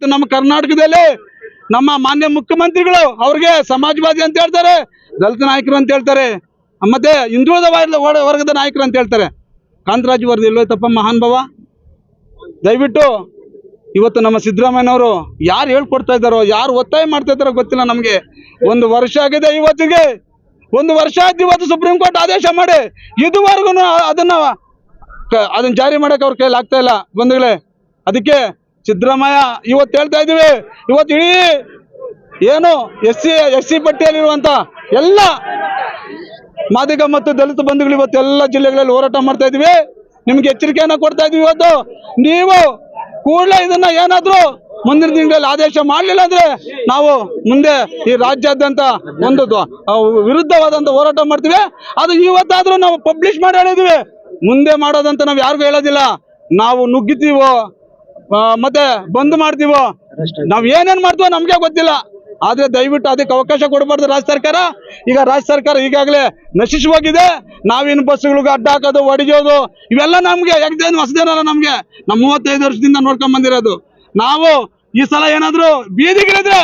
ನಮ್ಮ ಕರ್ನಾಟಕದಲ್ಲಿ ನಮ್ಮ ಮಾನ್ಯ ಮುಖ್ಯಮಂತ್ರಿಗಳು ಅವ್ರಿಗೆ ಸಮಾಜವಾದಿ ಅಂತ ಹೇಳ್ತಾರೆ, ದಲಿತ ನಾಯಕರು ಅಂತ ಹೇಳ್ತಾರೆ, ಮತ್ತೆ ಹಿಂದುಳಿದ ವರ್ಗದ ನಾಯಕರು ಅಂತ ಹೇಳ್ತಾರೆ. ಕಾಂತರಾಜ್ ವರದಿ ಎಲ್ಲೋಯ್ತಪ್ಪ ಮಹಾನ್ ಭಾವ? ದಯವಿಟ್ಟು ಇವತ್ತು ನಮ್ಮ ಸಿದ್ದರಾಮಯ್ಯನವರು ಯಾರು ಹೇಳ್ಕೊಡ್ತಾ ಇದ್ದಾರೋ, ಯಾರು ಒತ್ತಾಯ ಮಾಡ್ತಾ ಇದ್ದಾರೋ ಗೊತ್ತಿಲ್ಲ ನಮಗೆ. ಒಂದು ವರ್ಷ ಆಗಿದೆ ಇವತ್ತಿಗೆ, ಒಂದು ವರ್ಷ ಆಯ್ತು ಇವತ್ತು ಸುಪ್ರೀಂ ಕೋರ್ಟ್ ಆದೇಶ ಮಾಡಿ, ಇದುವರೆಗೂ ಅದನ್ನ ಜಾರಿ ಮಾಡಕ್ಕೆ ಅವ್ರ ಕೈಲಿ ಆಗ್ತಾ ಇಲ್ಲ ಬಂಧುಗಳೇ. ಅದಕ್ಕೆ ಸಿದ್ದರಾಮಯ್ಯ ಇವತ್ತು ಹೇಳ್ತಾ ಇದೀವಿ, ಇವತ್ತು ಇಡೀ ಏನು ಎಸ್ ಸಿ ಪಟ್ಟಿಯಲ್ಲಿರುವಂತ ಎಲ್ಲ ಮಾದಿಗ ಮತ್ತು ದಲಿತ ಬಂಧುಗಳು ಇವತ್ತು ಎಲ್ಲ ಜಿಲ್ಲೆಗಳಲ್ಲಿ ಹೋರಾಟ ಮಾಡ್ತಾ ಇದೀವಿ. ನಿಮ್ಗೆ ಎಚ್ಚರಿಕೆಯನ್ನ ಕೊಡ್ತಾ ಇದೀವಿ. ಇವತ್ತು ನೀವು ಕೂಡಲೇ ಇದನ್ನ ಏನಾದ್ರು ಮುಂದಿನ ದಿನಗಳಲ್ಲಿ ಆದೇಶ ಮಾಡಲಿಲ್ಲ ಅಂದ್ರೆ ನಾವು ಮುಂದೆ ಈ ರಾಜ್ಯಾದ್ಯಂತ ಒಂದು ವಿರುದ್ಧವಾದಂತ ಹೋರಾಟ ಮಾಡ್ತೀವಿ. ಅದು ಇವತ್ತಾದ್ರೂ ನಾವು ಪಬ್ಲಿಷ್ ಮಾಡಿ ಹೇಳಿದೀವಿ, ಮುಂದೆ ಮಾಡೋದಂತ ನಾವು ಯಾರಿಗೂ ಹೇಳೋದಿಲ್ಲ. ನಾವು ನುಗ್ಗಿತೀವೋ ಮತ್ತೆ ಬಂದ್ ಮಾಡ್ತೀವೋ, ನಾವ್ ಏನೇನ್ ಮಾಡ್ತೀವೋ ನಮ್ಗೆ ಗೊತ್ತಿಲ್ಲ. ಆದ್ರೆ ದಯವಿಟ್ಟು ಅದಕ್ಕೆ ಅವಕಾಶ ಕೊಡಬಾರ್ದು ರಾಜ್ಯ ಸರ್ಕಾರ. ಈಗ ರಾಜ್ಯ ಸರ್ಕಾರ ಈಗಾಗಲೇ ನಶಿಸಿ ಹೋಗಿದೆ. ನಾವಿನ್ ಬಸ್ಗಳಿಗೆ ಅಡ್ಡ ಹಾಕೋದು, ಹೊಡಿಯೋದು ಇವೆಲ್ಲ ನಮ್ಗೆ ಯಾಕೇನು ಹೊಸದೇನಲ್ಲ. ನಮ್ಗೆ ನಮ್ಮ 35 ವರ್ಷದಿಂದ ನೋಡ್ಕೊಂಡ್ ಬಂದಿರೋದು. ನಾವು ಈ ಸಲ ಏನಾದ್ರು ಬೀದಿಗಿಳಿದ್ರೆ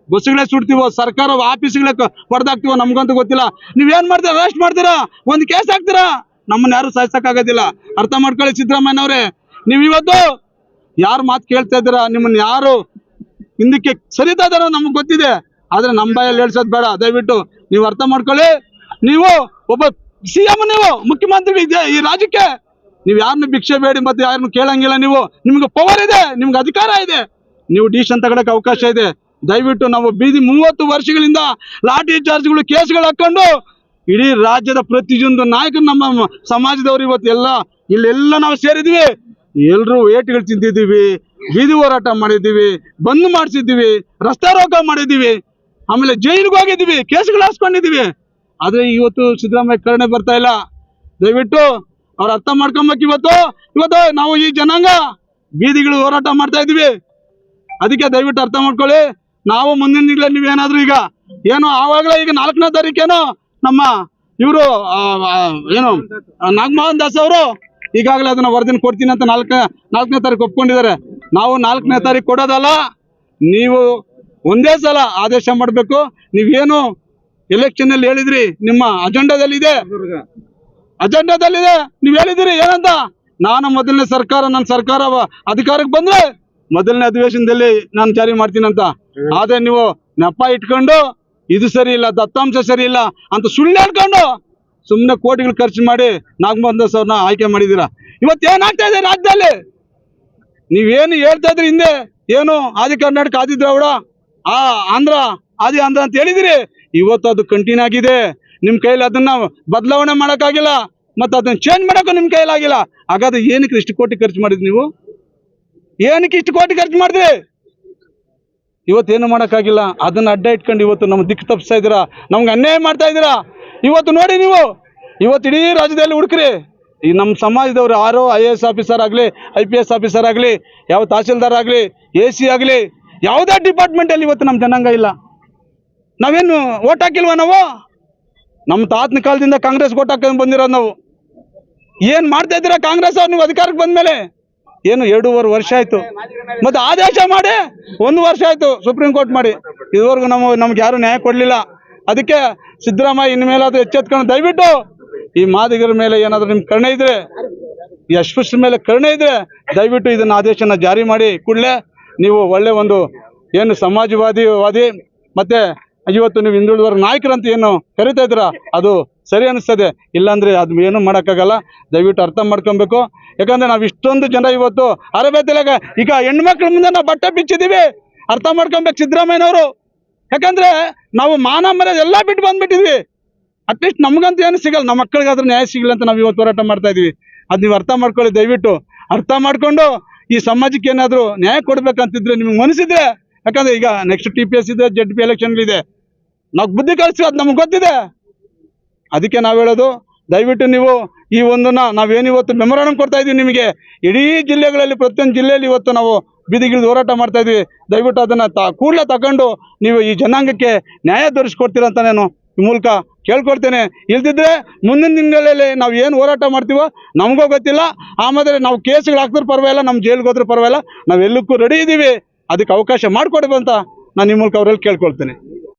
ಬಸ್ಗಳೇ ಸುಡ್ತೀವೋ, ಸರ್ಕಾರ ಆಫೀಸ್ಗಳೇ ಹೊಡೆದಾಕ್ತಿವೋ ನಮ್ಗಂತೂ ಗೊತ್ತಿಲ್ಲ. ನೀವೇನ್ ಮಾಡ್ತೀರಾ? ಅರೆಸ್ಟ್ ಮಾಡ್ತೀರಾ, ಒಂದು ಕೇಸ್ ಹಾಕ್ತೀರಾ, ನಮ್ಮನ್ನ ಯಾರು ಸಾಯಿಸಕ್ಕಾಗೋದಿಲ್ಲ. ಅರ್ಥ ಮಾಡ್ಕೊಳ್ಳಿ ಸಿದ್ದರಾಮಯ್ಯನವ್ರೆ. ನೀವು ಇವತ್ತು ಯಾರು ಮಾತು ಕೇಳ್ತಾ ಇದ್ದೀರಾ, ನಿಮ್ಮನ್ನ ಯಾರು ಹಿಂದಕ್ಕೆ ಸರಿತಾ ಇದಾರೋ ನಮ್ಗೆ ಗೊತ್ತಿದೆ. ಆದ್ರೆ ನಮ್ಮ ಬಾಯಲ್ಲಿ ಹೇಳ್ಸೋದು ಬೇಡ. ದಯವಿಟ್ಟು ನೀವು ಅರ್ಥ ಮಾಡ್ಕೊಳ್ಳಿ. ನೀವು ಒಬ್ಬ CM, ನೀವು ಮುಖ್ಯಮಂತ್ರಿ ಈ ರಾಜ್ಯಕ್ಕೆ. ನೀವು ಯಾರನ್ನು ಭಿಕ್ಷೆ ಬೇಡಿ ಮತ್ತೆ ಯಾರನ್ನು ಕೇಳಂಗಿಲ್ಲ. ನಿಮ್ಗೆ ಪವರ್ ಇದೆ, ನಿಮ್ಗೆ ಅಧಿಕಾರ ಇದೆ, ನೀವು ಡಿಸಿಷನ್ ತಗೊಳಕ್ಕೆ ಅವಕಾಶ ಇದೆ. ದಯವಿಟ್ಟು ನಾವು ಬೀದಿ 30 ವರ್ಷಗಳಿಂದ ಲಾಠಿ ಚಾರ್ಜ್ಗಳು, ಕೇಸ್ಗಳು ಹಾಕೊಂಡು ಇಡೀ ರಾಜ್ಯದ ಪ್ರತಿಯೊಂದು ನಾಯಕರು ನಮ್ಮ ಸಮಾಜದವರು ಇವತ್ತು ಇಲ್ಲೆಲ್ಲ ನಾವು ಸೇರಿದ್ವಿ. ಎಲ್ರು ಏಟ್ಗಳು ತಿಂತಿದ್ದೀವಿ, ಬೀದಿ ಹೋರಾಟ ಮಾಡಿದ್ದೀವಿ, ಬಂದ್ ಮಾಡಿಸಿದ್ದೀವಿ, ರಸ್ತೆ ರೋಕ ಮಾಡಿದ್ದೀವಿ, ಆಮೇಲೆ ಜೈಲಿಗೆ ಹೋಗಿದ್ದೀವಿ, ಕೇಸ್ಗಳು ಹಾಸ್ಕೊಂಡಿದ್ದೀವಿ. ಆದ್ರೆ ಇವತ್ತು ಸಿದ್ದರಾಮಯ್ಯ ಕರುಣೆ ಬರ್ತಾ ಇಲ್ಲ. ದಯವಿಟ್ಟು ಅವ್ರು ಅರ್ಥ ಮಾಡ್ಕೊಬೇಕು. ಇವತ್ತು ನಾವು ಈ ಜನಾಂಗ ಬೀದಿಗಳು ಹೋರಾಟ ಮಾಡ್ತಾ ಇದೀವಿ. ಅದಕ್ಕೆ ದಯವಿಟ್ಟು ಅರ್ಥ ಮಾಡ್ಕೊಳ್ಳಿ. ನಾವು ಮುಂದಿನ ದಿನಗಳಲ್ಲಿ ನೀವೇನಾದ್ರೂ ಈಗ ಏನೋ ಆವಾಗಲೇ ಈಗ 4ನೇ ತಾರೀಕೇನೋ ನಮ್ಮ ಇವರು ಏನು ನಾಗಮೋಹನ್ ದಾಸ್ ಅವರು ಈಗಾಗಲೇ ಅದನ್ನ ವರದಿನ ಕೊಡ್ತೀನಿ ಅಂತ 4ನೇ ತಾರೀಕು ಒಪ್ಕೊಂಡಿದ್ದಾರೆ. ನಾವು 4ನೇ ತಾರೀಕು ಕೊಡೋದಲ್ಲ, ನೀವು ಒಂದೇ ಸಲ ಆದೇಶ ಮಾಡಬೇಕು. ನೀವೇನು ಎಲೆಕ್ಷನ್ ಅಲ್ಲಿ ಹೇಳಿದ್ರಿ, ನಿಮ್ಮ ಅಜೆಂಡಾದಲ್ಲಿದೆ, ನೀವು ಹೇಳಿದಿರಿ ಏನಂತ, ನಾನು ಮೊದಲನೇ ಸರ್ಕಾರ, ನನ್ನ ಸರ್ಕಾರ ಅಧಿಕಾರಕ್ಕೆ ಬಂದ್ರೆ ಮೊದಲನೇ ಅಧಿವೇಶನದಲ್ಲಿ ನಾನು ಜಾರಿ ಮಾಡ್ತೀನಿ ಅಂತ. ಆದ್ರೆ ನೀವು ನೆಪ ಇಟ್ಕೊಂಡು ಇದು ಸರಿ ಇಲ್ಲ, ದತ್ತಾಂಶ ಸರಿ ಇಲ್ಲ ಅಂತ ಸುಳ್ಳು ಹೇಳ್ಕೊಂಡು ಸುಮ್ಮನೆ ಕೋಟಿಗಳು ಖರ್ಚು ಮಾಡಿ ನಾಗಮೋಹನ್ ದಾಸ್ ಅವ್ರನ್ನ ಆಯ್ಕೆ ಮಾಡಿದ್ದೀರಾ. ಇವತ್ತೇನಾಗ್ತಾ ಇದೆ ರಾಜ್ಯದಲ್ಲಿ? ನೀವೇನು ಹೇಳ್ತಾ ಇದ್ರಿ ಹಿಂದೆ, ಏನು ಆದಿ ಕರ್ನಾಟಕ, ಆದಿ ದ್ರಾವಿಡ, ಆಂಧ್ರ ಅಂತ ಹೇಳಿದಿರಿ. ಇವತ್ತು ಅದು ಕಂಟಿನ್ಯೂ ಆಗಿದೆ. ನಿಮ್ ಕೈಲಿ ಅದನ್ನ ಬದಲಾವಣೆ ಮಾಡೋಕ್ಕಾಗಿಲ್ಲ, ಮತ್ತೆ ಅದನ್ನ ಚೇಂಜ್ ಮಾಡೋಕ್ಕೂ ನಿಮ್ ಕೈಲಾಗಿಲ್ಲ. ಹಾಗಾದ್ರೆ ಏನಕ್ಕೆ ಇಷ್ಟು ಕೋಟಿ ಖರ್ಚು ಮಾಡಿದ್ರಿ? ನೀವು ಏನಕ್ಕೆ ಇಷ್ಟು ಕೋಟಿ ಖರ್ಚು ಮಾಡಿದ್ರಿ? ಇವತ್ತೇನು ಮಾಡೋಕ್ಕಾಗಿಲ್ಲ. ಅದನ್ನ ಅಡ್ಡ ಇಟ್ಕೊಂಡು ಇವತ್ತು ನಮ್ಮ ದಿಕ್ಕು ತಪ್ಪಿಸ್ತಾ ಇದ್ದೀರಾ, ನಮ್ಗೆ ಅನ್ಯಾಯ ಮಾಡ್ತಾ ಇದ್ದೀರಾ. ಇವತ್ತು ನೋಡಿ, ನೀವು ಇವತ್ತು ಇಡೀ ರಾಜ್ಯದಲ್ಲಿ ಹುಡುಕ್ರಿ, ಈ ನಮ್ಮ ಸಮಾಜದವ್ರು ಯಾರೋ IAS ಆಫೀಸರ್ ಆಗಲಿ, IPS ಆಫೀಸರ್ ಆಗಲಿ, ಯಾವ ತಹಸೀಲ್ದಾರ್ ಆಗಲಿ, AC ಆಗಲಿ, ಯಾವುದೇ ಡಿಪಾರ್ಟ್ಮೆಂಟಲ್ಲಿ ಇವತ್ತು ನಮ್ಮ ಜನಾಂಗ ಇಲ್ಲ. ನಾವೇನು ಓಟ್ ಹಾಕಿಲ್ವ? ನಾವು ನಮ್ಮ ತಾತನ ಕಾಲದಿಂದ ಕಾಂಗ್ರೆಸ್ ಓಟ್ ಹಾಕೊಂಡು ಬಂದಿರೋದು. ನಾವು ಏನು ಮಾಡ್ತಾ ಇದ್ದೀರಾ ಕಾಂಗ್ರೆಸ್ ಅವ್ರು? ನೀವು ಅಧಿಕಾರಕ್ಕೆ ಬಂದಮೇಲೆ ಏನು 2.5 ವರ್ಷ ಆಯಿತು, ಮತ್ತು ಆದೇಶ ಮಾಡಿ 1 ವರ್ಷ ಆಯಿತು ಸುಪ್ರೀಂ ಕೋರ್ಟ್ ಮಾಡಿ, ಇದುವರೆಗೂ ನಮ್ಗೆ ಯಾರು ನ್ಯಾಯ ಕೊಡಲಿಲ್ಲ. ಅದಕ್ಕೆ ಸಿದ್ದರಾಮಯ್ಯ ಇನ್ಮೇಲಾದ್ರೂ ಎಚ್ಚೆತ್ಕೊಂಡು ದಯವಿಟ್ಟು ಈ ಮಾದಿಗರ ಮೇಲೆ ಏನಾದರೂ ನಿಮ್ಗೆ ಕರುಣೆ ಇದ್ರೆ, ಈ ಅಸ್ಪೃಶ್ಯರ ಮೇಲೆ ಕರುಣೆ ಇದ್ರೆ ದಯವಿಟ್ಟು ಇದನ್ನ ಆದೇಶನ ಜಾರಿ ಮಾಡಿ ಕೂಡಲೇ ನೀವು ಒಳ್ಳೆ ಒಂದು ಏನು ಸಮಾಜವಾದಿ ಮತ್ತೆ ಇವತ್ತು ನೀವು ಹಿಂದುಳಿದವರ ನಾಯಕರಂತ ಏನು ಕರಿತಾ ಇದ್ದೀರಾ ಅದು ಸರಿ ಅನಿಸ್ತದೆ. ಇಲ್ಲಾಂದ್ರೆ ಅದು ಏನು ಮಾಡೋಕ್ಕಾಗಲ್ಲ. ದಯವಿಟ್ಟು ಅರ್ಥ ಮಾಡ್ಕೊಬೇಕು. ಯಾಕಂದ್ರೆ ನಾವು ಇಷ್ಟೊಂದು ಜನ ಇವತ್ತು ಅರಬೇತಿಲಾಗ ಈಗ ಹೆಣ್ಮಕ್ಳ ಮುಂದೆ ನಾವು ಬಟ್ಟೆ ಬಿಚ್ಚಿದ್ದೀವಿ. ಅರ್ಥ ಮಾಡ್ಕೊಬೇಕು ಸಿದ್ದರಾಮಯ್ಯನವರು. ಯಾಕಂದ್ರೆ ನಾವು ಮಾನ ಮರ್ಯಾದೆ ಎಲ್ಲ ಬಿಟ್ಟು ಬಂದ್ಬಿಟ್ಟಿದ್ವಿ. ಅಟ್ಲೀಸ್ಟ್ ನಮಗಂತೂ ಏನು ಸಿಗಲ್ಲ, ನಮ್ಮ ಮಕ್ಕಳಿಗಾದ್ರೂ ನ್ಯಾಯ ಸಿಗಲ್ಲ ಅಂತ ನಾವು ಇವತ್ತು ಹೋರಾಟ ಮಾಡ್ತಾ ಇದೀವಿ. ಅದು ನೀವು ಅರ್ಥ ಮಾಡ್ಕೊಳ್ಳಿ. ದಯವಿಟ್ಟು ಅರ್ಥ ಮಾಡ್ಕೊಂಡು ಈ ಸಮಾಜಕ್ಕೆ ಏನಾದರೂ ನ್ಯಾಯ ಕೊಡ್ಬೇಕಂತಿದ್ರೆ ನಿಮ್ಗೆ ಮನಸ್ಸಿದ್ರೆ, ಯಾಕಂದ್ರೆ ಈಗ ನೆಕ್ಸ್ಟ್ TPS ಇದೆ, ZP ಎಲೆಕ್ಷನ್ ಇದೆ, ನಾವು ಬುದ್ಧಿ ಕಲಿಸ್ತೀವಿ, ಅದು ನಮ್ಗೆ ಗೊತ್ತಿದೆ. ಅದಕ್ಕೆ ನಾವು ಹೇಳೋದು, ದಯವಿಟ್ಟು ನೀವು ಈ ಒಂದನ್ನ ನಾವೇನಿವತ್ತು ಮೆಮೊರಾಂಡಮ್ ಕೊಡ್ತಾ ಇದೀವಿ ನಿಮಗೆ. ಇಡೀ ಜಿಲ್ಲೆಗಳಲ್ಲಿ ಪ್ರತಿಯೊಂದು ಜಿಲ್ಲೆಯಲ್ಲಿ ಇವತ್ತು ನಾವು ಬೀದಿಗಿಳಿದು ಹೋರಾಟ ಮಾಡ್ತಾ ಇದೀವಿ. ದಯವಿಟ್ಟು ಅದನ್ನ ಕೂಡಲೇ ತಗೊಂಡು ನೀವು ಈ ಜನಾಂಗಕ್ಕೆ ನ್ಯಾಯ ದೊರಕಿಸ್ಕೊಡ್ತೀರಂತ ನಾನು ಈ ಮೂಲಕ ಕೇಳ್ಕೊಡ್ತೇನೆ. ಇಲ್ದಿದ್ರೆ ಮುಂದಿನ ದಿನಗಳಲ್ಲಿ ನಾವು ಏನು ಹೋರಾಟ ಮಾಡ್ತೀವೋ ನಮಗೂ ಗೊತ್ತಿಲ್ಲ. ಆಮೇಲೆ ನಾವು ಕೇಸ್ಗಳು ಹಾಕಿದ್ರೂ ಪರವಾಗಿಲ್ಲ, ನಮ್ಮ ಜೈಲಿಗೆ ಹೋದ್ರೂ ಪರವಾಗಿಲ್ಲ, ನಾವೆಲ್ಲಕ್ಕೂ ರೆಡಿ ಇದ್ದೀವಿ. ಅದಕ್ಕೆ ಅವಕಾಶ ಮಾಡಿಕೊಡ್ಬೇಕು ಅಂತ ನಾನು ನಿಮ್ಮ ಮೂಲಕ ಅವರಲ್ಲಿ ಕೇಳ್ಕೊಳ್ತೇನೆ.